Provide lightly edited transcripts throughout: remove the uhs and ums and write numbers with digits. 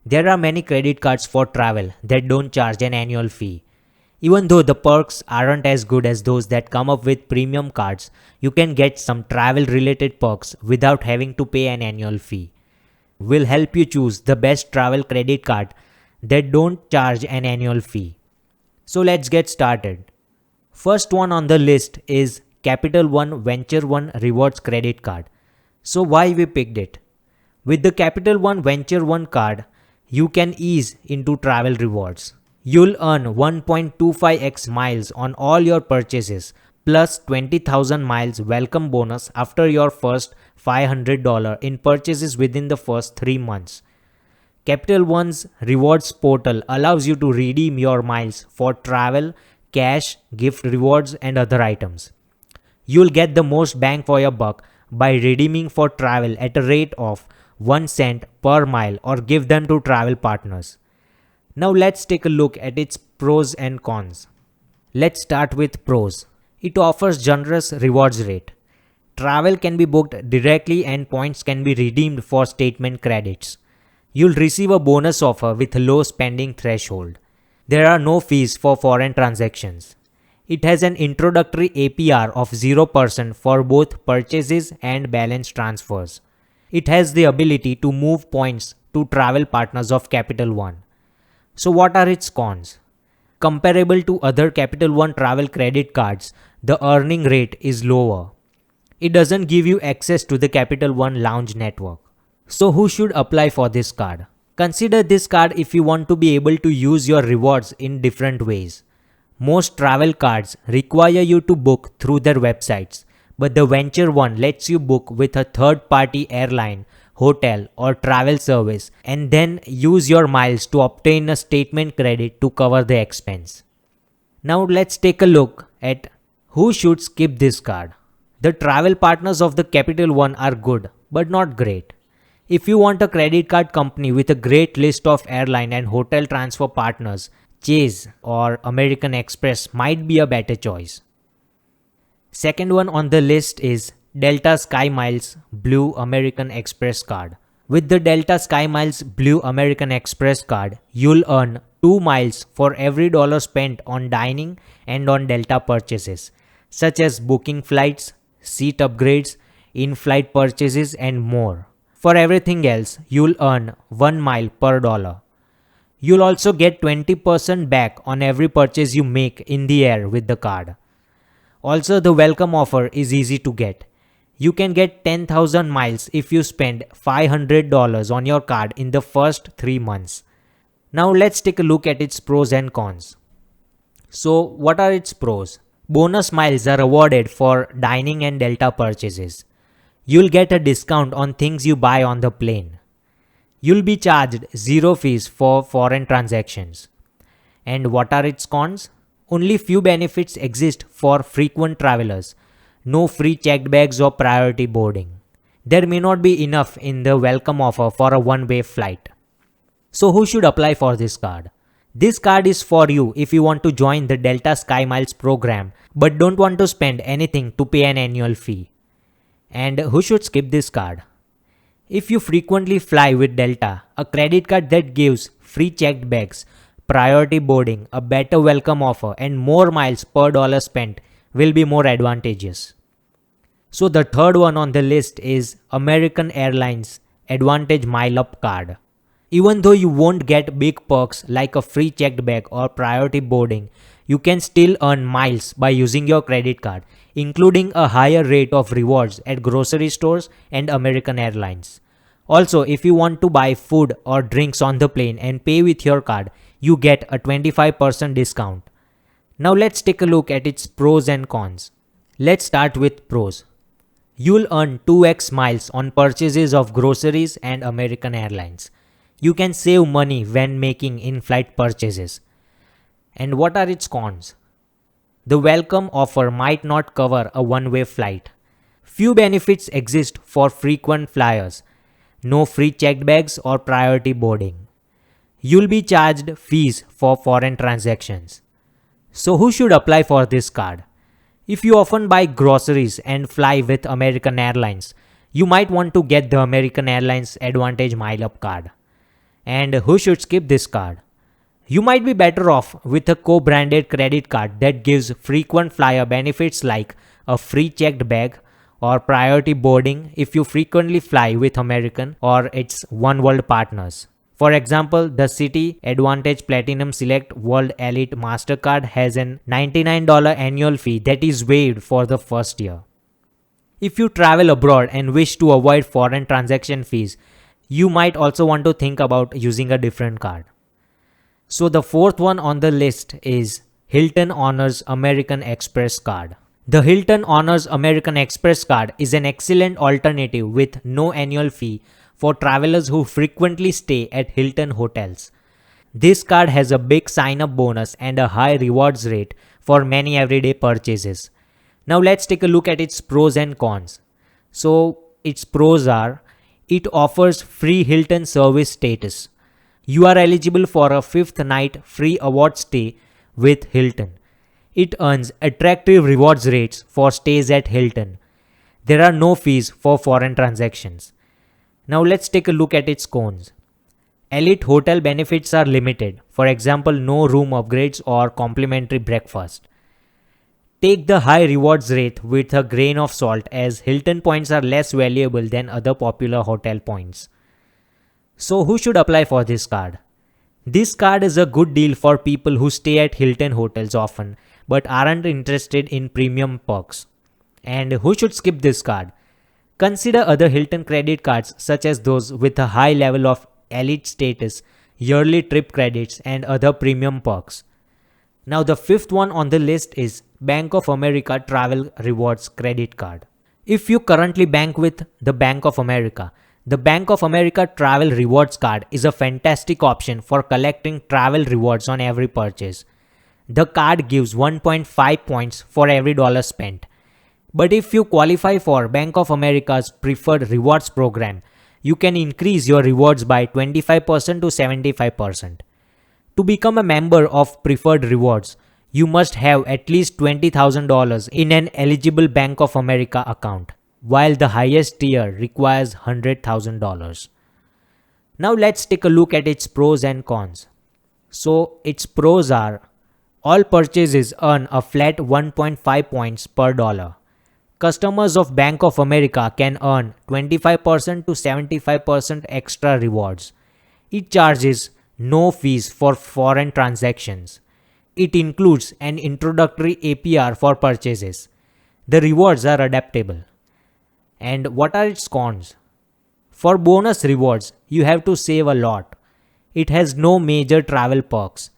There are many credit cards for travel that don't charge an annual fee. Even though the perks aren't as good as those that come up with premium cards, you can get some travel related perks without having to pay an annual fee. We'll help you choose the best travel credit card that don't charge an annual fee. So let's get started. First one on the list is Capital One Venture One Rewards Credit Card. So why we picked it? With the Capital One Venture One card, you can ease into travel rewards. You'll earn 1.25x miles on all your purchases plus 20,000 miles welcome bonus after your first $500 in purchases within the first 3 months. Capital One's rewards portal allows you to redeem your miles for travel, cash, gift rewards and other items. You'll get the most bang for your buck by redeeming for travel at a rate of 1 cent per mile or give them to travel partners. Now let's take a look at its pros and cons. Let's start with pros. It offers generous rewards rate. Travel can be booked directly and points can be redeemed for statement credits. You'll receive a bonus offer with a low spending threshold. There are no fees for foreign transactions. It has an introductory APR of 0% for both purchases and balance transfers. It has the ability to move points to travel partners of Capital One. So what are its cons? Comparable to other Capital One travel credit cards, the earning rate is lower. It doesn't give you access to the Capital One lounge network. So who should apply for this card? Consider this card if you want to be able to use your rewards in different ways. Most travel cards require you to book through their websites, but the Venture One lets you book with a third-party airline, hotel or travel service and then use your miles to obtain a statement credit to cover the expense. Now let's take a look at who should skip this card. The travel partners of the Capital One are good, but not great. If you want a credit card company with a great list of airline and hotel transfer partners, Chase or American Express might be a better choice. Second one on the list is Delta SkyMiles Blue American Express card. With the Delta SkyMiles Blue American Express card, you'll earn 2 miles for every dollar spent on dining and on Delta purchases, such as booking flights, seat upgrades, in-flight purchases and more. For everything else, you'll earn 1 mile per dollar. You'll also get 20% back on every purchase you make in the air with the card. Also, the welcome offer is easy to get. You can get 10,000 miles if you spend $500 on your card in the first 3 months. Now let's take a look at its pros and cons. So what are its pros? Bonus miles are awarded for dining and Delta purchases. You'll get a discount on things you buy on the plane. You'll be charged 0 fees for foreign transactions. And what are its cons? Only few benefits exist for frequent travelers. No free checked bags or priority boarding. There may not be enough in the welcome offer for a one-way flight. So who should apply for this card? This card is for you if you want to join the Delta SkyMiles program but don't want to spend anything to pay an annual fee. And who should skip this card? If you frequently fly with Delta, a credit card that gives free checked bags, priority boarding, a better welcome offer and more miles per dollar spent will be more advantageous. So the third one on the list is American Airlines Advantage Mile Up card. Even though you won't get big perks like a free checked bag or priority boarding, you can still earn miles by using your credit card, including a higher rate of rewards at grocery stores and American Airlines. Also, if you want to buy food or drinks on the plane and pay with your card, you get a 25% discount. Now let's take a look at its pros and cons. Let's start with pros. You'll earn 2x miles on purchases of groceries and American Airlines. You can save money when making in-flight purchases. And what are its cons? The welcome offer might not cover a one-way flight. Few benefits exist for frequent flyers. No free checked bags or priority boarding. You'll be charged fees for foreign transactions. So who should apply for this card? If you often buy groceries and fly with American Airlines, you might want to get the American Airlines Advantage Mile Up card. And who should skip this card? You might be better off with a co-branded credit card that gives frequent flyer benefits like a free checked bag or priority boarding if you frequently fly with American or its One World partners. For example, the Citi Advantage Platinum Select World Elite MasterCard has an $99 annual fee that is waived for the first year. If you travel abroad and wish to avoid foreign transaction fees, you might also want to think about using a different card. So the fourth one on the list is Hilton Honors American Express card. The Hilton Honors American Express card is an excellent alternative with no annual fee for travelers who frequently stay at Hilton hotels. This card has a big sign-up bonus and a high rewards rate for many everyday purchases. Now let's take a look at its pros and cons. So its pros are, it offers free Hilton service status. You are eligible for a 5th night free award stay with Hilton. It earns attractive rewards rates for stays at Hilton. There are no fees for foreign transactions. Now let's take a look at its cons. Elite hotel benefits are limited. For example, no room upgrades or complimentary breakfast. Take the high rewards rate with a grain of salt as Hilton points are less valuable than other popular hotel points. So who should apply for this card? This card is a good deal for people who stay at Hilton hotels often but aren't interested in premium perks. And who should skip this card? Consider other Hilton credit cards such as those with a high level of elite status, yearly trip credits and other premium perks. Now the fifth one on the list is Bank of America Travel Rewards Credit Card. If you currently bank with the Bank of America, the Bank of America Travel Rewards Card is a fantastic option for collecting travel rewards on every purchase. The card gives 1.5 points for every dollar spent. But if you qualify for Bank of America's Preferred Rewards program, you can increase your rewards by 25% to 75%. To become a member of Preferred Rewards, you must have at least $20,000 in an eligible Bank of America account, while the highest tier requires $100,000. Now let's take a look at its pros and cons. So its pros are, all purchases earn a flat 1.5 points per dollar. Customers of Bank of America can earn 25% to 75% extra rewards. It charges no fees for foreign transactions. It includes an introductory APR for purchases. The rewards are adaptable. And what are its cons? For bonus rewards, you have to save a lot. It has no major travel perks.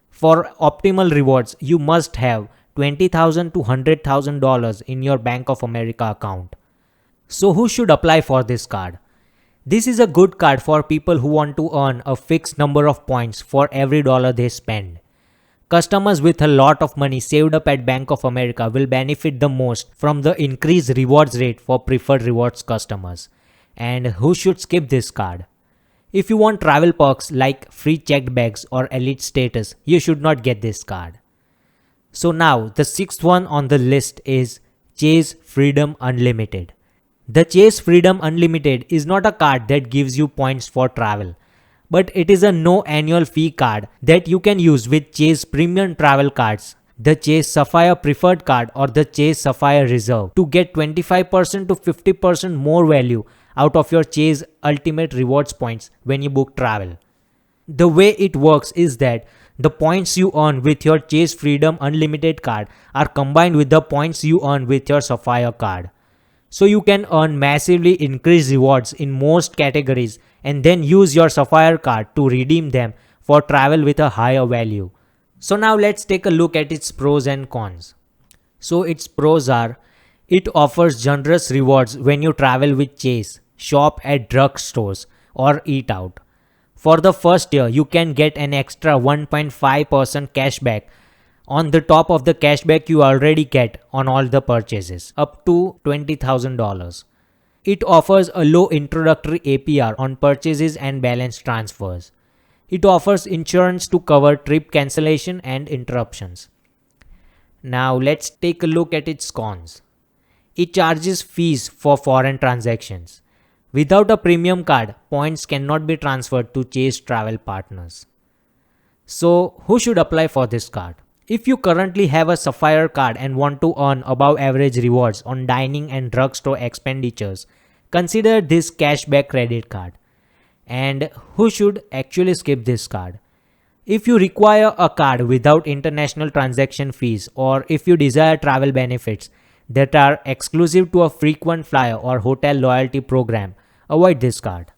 For optimal rewards, you must have $20,000 to $100,000 in your Bank of America account. So who should apply for this card? This is a good card for people who want to earn a fixed number of points for every dollar they spend. Customers with a lot of money saved up at Bank of America will benefit the most from the increased rewards rate for Preferred Rewards customers. And who should skip this card? If you want travel perks like free checked bags or elite status, you should not get this card. So now the sixth one on the list is Chase Freedom Unlimited. The Chase Freedom Unlimited is not a card that gives you points for travel, but it is a no annual fee card that you can use with Chase Premium Travel Cards, the Chase Sapphire Preferred Card or the Chase Sapphire Reserve to get 25% to 50% more value out of your Chase Ultimate Rewards points when you book travel. The way it works is that the points you earn with your Chase Freedom Unlimited card are combined with the points you earn with your Sapphire card. So you can earn massively increased rewards in most categories and then use your Sapphire card to redeem them for travel with a higher value. So now let's take a look at its pros and cons. So its pros are, it offers generous rewards when you travel with Chase, shop at drugstores or eat out. For the first year, you can get an extra 1.5% cashback on the top of the cashback you already get on all the purchases, up to $20,000. It offers a low introductory APR on purchases and balance transfers. It offers insurance to cover trip cancellation and interruptions. Now let's take a look at its cons. It charges fees for foreign transactions. Without a premium card, points cannot be transferred to chase travel partners. So, who should apply for this card? If you currently have a Sapphire card and want to earn above average rewards on dining and drugstore expenditures, consider this cashback credit card. And who should actually skip this card? If you require a card without international transaction fees, or if you desire travel benefits that are exclusive to a frequent flyer or hotel loyalty program, avoid this card.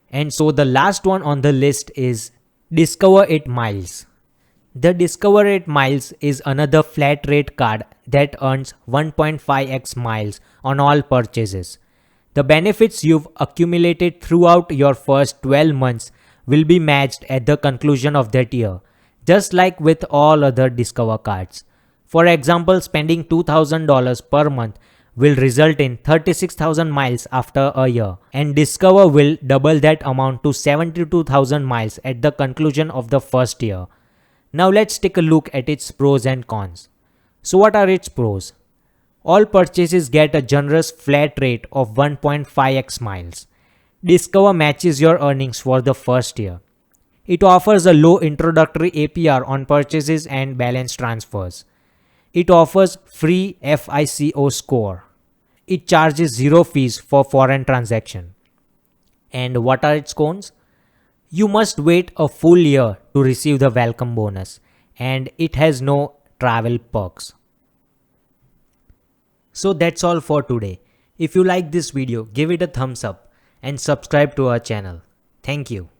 And so the last one on the list is Discover It Miles. The Discover It Miles is another flat rate card that earns 1.5x miles on all purchases. The benefits you've accumulated throughout your first 12 months will be matched at the conclusion of that year, just like with all other Discover cards. For example, spending $2,000 per month will result in 36,000 miles after a year, and Discover will double that amount to 72,000 miles at the conclusion of the first year. Now let's take a look at its pros and cons. So what are its pros? All purchases get a generous flat rate of 1.5x miles. Discover matches your earnings for the first year. It offers a low introductory APR on purchases and balance transfers. It offers free FICO score. It charges zero fees for foreign transaction. And what are its cons? You must wait a full year to receive the welcome bonus, and it has no travel perks. So that's all for today. If you like this video, give it a thumbs up and subscribe to our channel. Thank you.